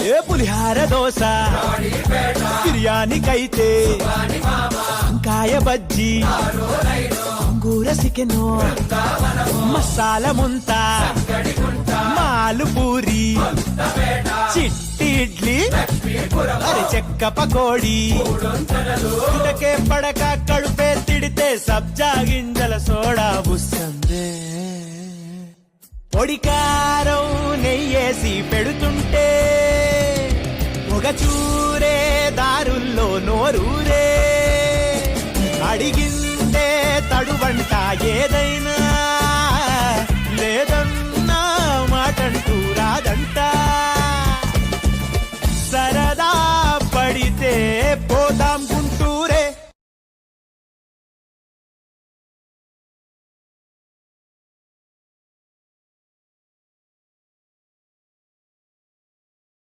ఏ పులిహార దోశ బిర్యానీకైతే వంకాయ బజ్జీ అంగూర చికెను మసాలా ముంత మాలు పూరి చిట్టి ఇడ్లీ అరి చెక్క పకోడీ ఇంతకే పడక కడుపే తిడితే సబ్జా గింజల సోడా బుస్సందే పొడికారం నెయ్యేసి పెడుతుంటే ఒక చూరే దారుల్లో నోరూరే అడిగిందే తడువంట ఏదైనా